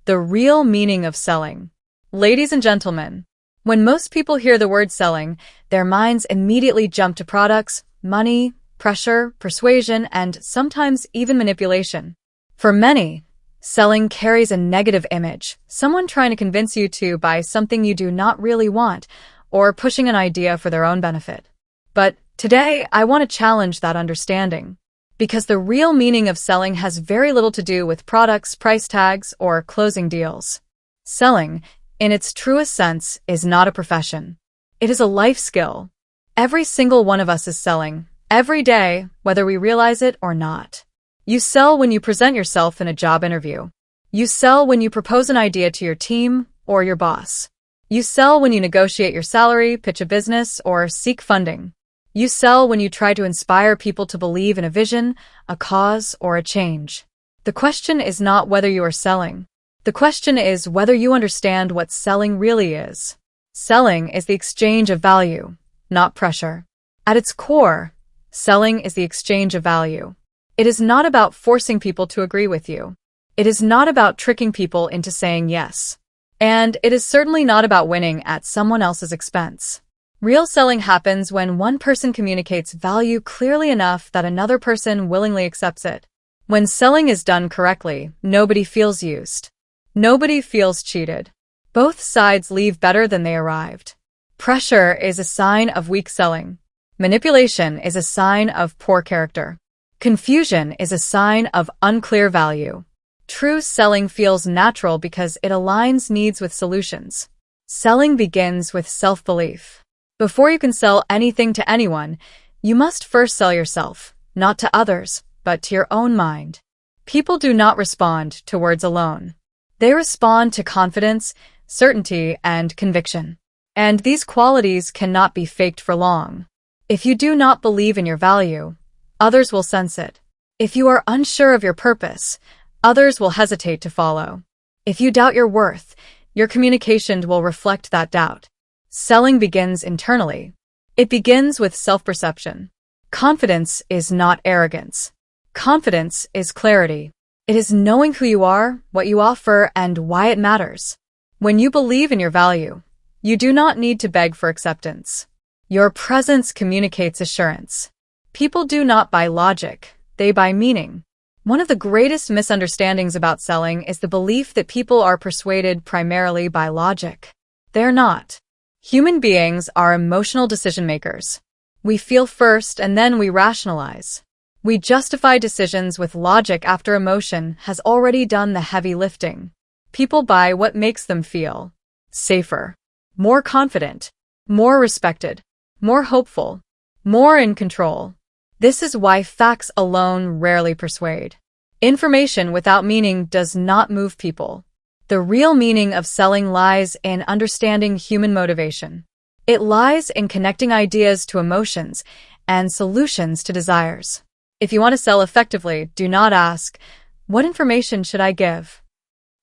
The real meaning of selling. Ladies and gentlemen, when most people hear the word selling, their minds immediately jump to products, money, pressure, persuasion, and sometimes even manipulation. For many, selling carries a negative image, someone trying to convince you to buy something you do not really want, or pushing an idea for their own benefit. But today, I want to challenge that understanding. Because the real meaning of selling has very little to do with products, price tags, or closing deals. Selling, in its truest sense, is not a profession. It is a life skill. Every single one of us is selling, every day, whether we realize it or not. You sell when you present yourself in a job interview. You sell when you propose an idea to your team or your boss. You sell when you negotiate your salary, pitch a business, or seek funding. You sell when you try to inspire people to believe in a vision, a cause, or a change. The question is not whether you are selling. The question is whether you understand what selling really is. Selling is the exchange of value, not pressure. At its core, selling is the exchange of value. It is not about forcing people to agree with you. It is not about tricking people into saying yes. And it is certainly not about winning at someone else's expense. Real selling happens when one person communicates value clearly enough that another person willingly accepts it. When selling is done correctly, nobody feels used. Nobody feels cheated. Both sides leave better than they arrived. Pressure is a sign of weak selling. Manipulation is a sign of poor character. Confusion is a sign of unclear value. True selling feels natural because it aligns needs with solutions. Selling begins with self-belief. Before you can sell anything to anyone, you must first sell yourself, not to others, but to your own mind. People do not respond to words alone. They respond to confidence, certainty, and conviction. And these qualities cannot be faked for long. If you do not believe in your value, others will sense it. If you are unsure of your purpose, others will hesitate to follow. If you doubt your worth, your communication will reflect that doubt. Selling begins internally. It begins with self-perception. Confidence is not arrogance. Confidence is clarity. It is knowing who you are, what you offer, and why it matters. When you believe in your value, you do not need to beg for acceptance. Your presence communicates assurance. People do not buy logic, they buy meaning. One of the greatest misunderstandings about selling is the belief that people are persuaded primarily by logic. They're not. Human beings are emotional decision makers. We feel first and then we rationalize. We justify decisions with logic after emotion has already done the heavy lifting. People buy what makes them feel safer, more confident, more respected, more hopeful, more in control. This is why facts alone rarely persuade. Information without meaning does not move people. The real meaning of selling lies in understanding human motivation. It lies in connecting ideas to emotions and solutions to desires. If you want to sell effectively, do not ask, "What information should I give?"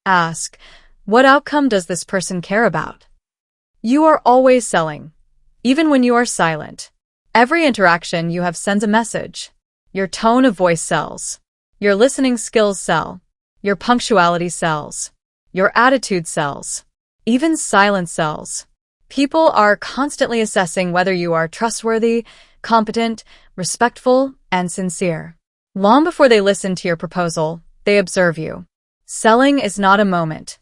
Ask, "What outcome does this person care about?" You are always selling, even when you are silent. Every interaction you have sends a message. Your tone of voice sells. Your listening skills sell. Your punctuality sells. Your attitude sells. Even silence sells. People are constantly assessing whether you are trustworthy, competent, respectful, and sincere. Long before they listen to your proposal, they observe you. Selling is not a moment.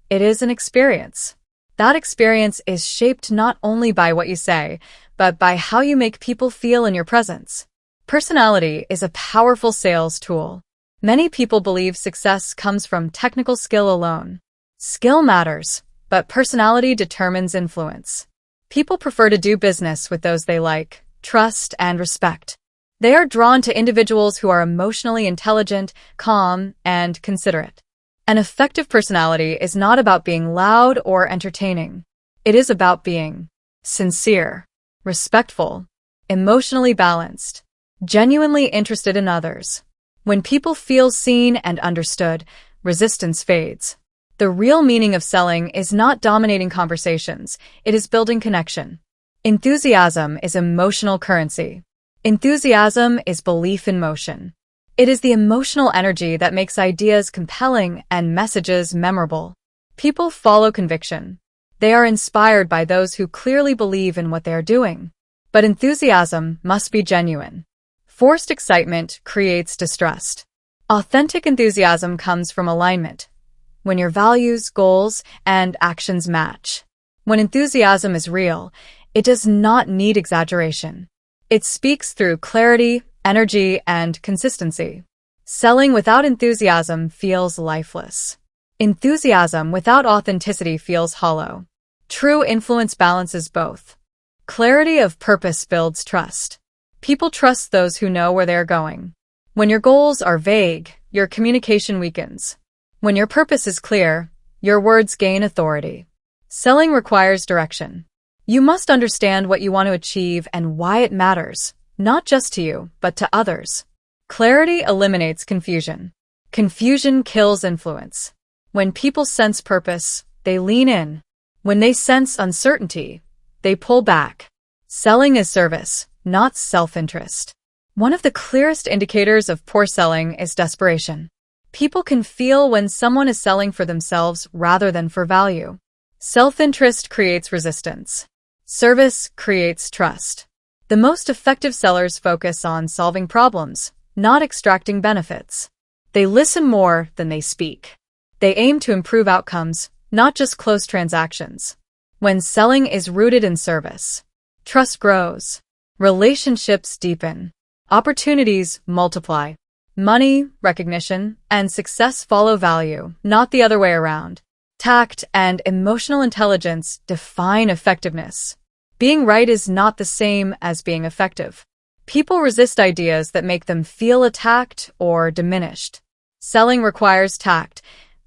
It is an experience. That experience is shaped not only by what you say, but by how you make people feel in your presence. Personality is a powerful sales tool. Many people believe success comes from technical skill alone. Skill matters, but personality determines influence. People prefer to do business with those they like, trust, and respect. They are drawn to individuals who are emotionally intelligent, calm, and considerate. An effective personality is not about being loud or entertaining. It is about being sincere, respectful, emotionally balanced, genuinely interested in others. When people feel seen and understood, resistance fades. The real meaning of selling is not dominating conversations, it is building connection. Enthusiasm is emotional currency. Enthusiasm is belief in motion. It is the emotional energy that makes ideas compelling and messages memorable. People follow conviction. They are inspired by those who clearly believe in what they are doing. But enthusiasm must be genuine. Forced excitement creates distrust. Authentic enthusiasm comes from alignment, when your values, goals, and actions match. When enthusiasm is real, it does not need exaggeration. It speaks through clarity, energy, and consistency. Selling without enthusiasm feels lifeless. Enthusiasm without authenticity feels hollow. True influence balances both. Clarity of purpose builds trust. People trust those who know where they are going. When your goals are vague, your communication weakens. When your purpose is clear, your words gain authority. Selling requires direction. You must understand what you want to achieve and why it matters, not just to you, but to others. Clarity eliminates confusion. Confusion kills influence. When people sense purpose, they lean in. When they sense uncertainty, they pull back. Selling is service, not self-interest. One of the clearest indicators of poor selling is desperation. People can feel when someone is selling for themselves rather than for value. Self-interest creates resistance. Service creates trust. The most effective sellers focus on solving problems, not extracting benefits. They listen more than they speak. They aim to improve outcomes, not just close transactions. When selling is rooted in service, trust grows. Relationships deepen. Opportunities multiply. Money, recognition, and success follow value, not the other way around. Tact and emotional intelligence define effectiveness. Being right is not the same as being effective. People resist ideas that make them feel attacked or diminished. Selling requires tact,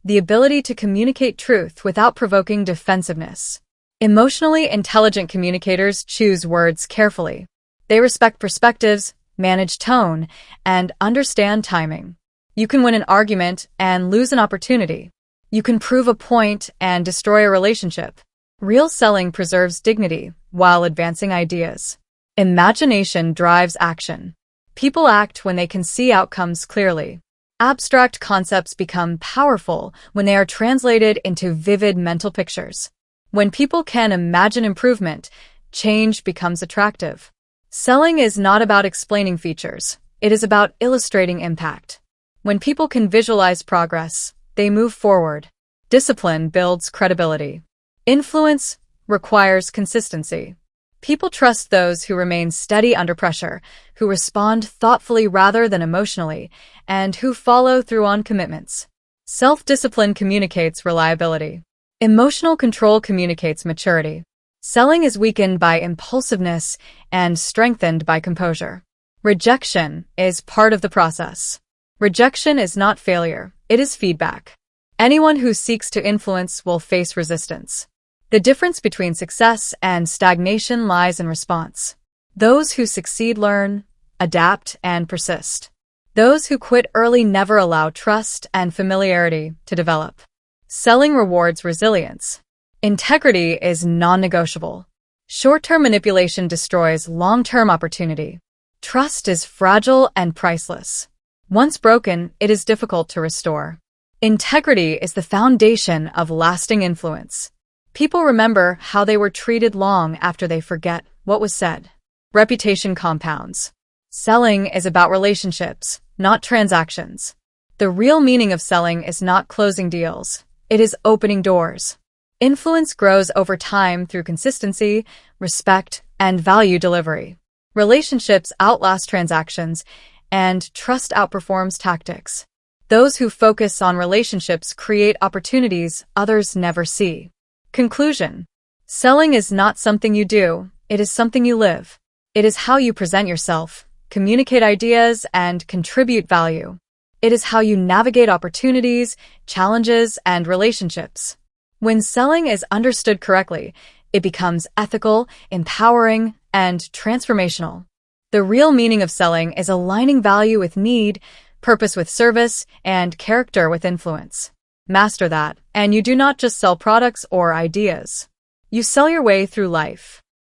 the ability to communicate truth without provoking defensiveness. Emotionally intelligent communicators choose words carefully. They respect perspectives, manage tone, and understand timing. You can win an argument and lose an opportunity. You can prove a point and destroy a relationship. Real selling preserves dignity while advancing ideas. Imagination drives action. People act when they can see outcomes clearly. Abstract concepts become powerful when they are translated into vivid mental pictures. When people can imagine improvement, change becomes attractive. Selling is not about explaining features. It is about illustrating impact. When people can visualize progress, they move forward. Discipline builds credibility. Influence requires consistency. People trust those who remain steady under pressure, who respond thoughtfully rather than emotionally, and who follow through on commitments. Self-discipline communicates reliability. Emotional control communicates maturity. Selling is weakened by impulsiveness and strengthened by composure. Rejection is part of the process. Rejection is not failure, it is feedback. Anyone who seeks to influence will face resistance. The difference between success and stagnation lies in response. Those who succeed learn, adapt, and persist. Those who quit early never allow trust and familiarity to develop. Selling rewards resilience. Integrity is non-negotiable. Short-term manipulation destroys long-term opportunity. Trust is fragile and priceless. Once broken, it is difficult to restore. Integrity is the foundation of lasting influence. People remember how they were treated long after they forget what was said. Reputation compounds. Selling is about relationships, not transactions. The real meaning of selling is not closing deals. It is opening doors. Influence grows over time through consistency, respect, and value delivery. Relationships outlast transactions, and trust outperforms tactics. Those who focus on relationships create opportunities others never see. Conclusion. Selling is not something you do, it is something you live. It is how you present yourself, communicate ideas, and contribute value. It is how you navigate opportunities, challenges, and relationships. When selling is understood correctly, it becomes ethical, empowering, and transformational. The real meaning of selling is aligning value with need, purpose with service, and character with influence. Master that, and you do not just sell products or ideas. You sell your way through life.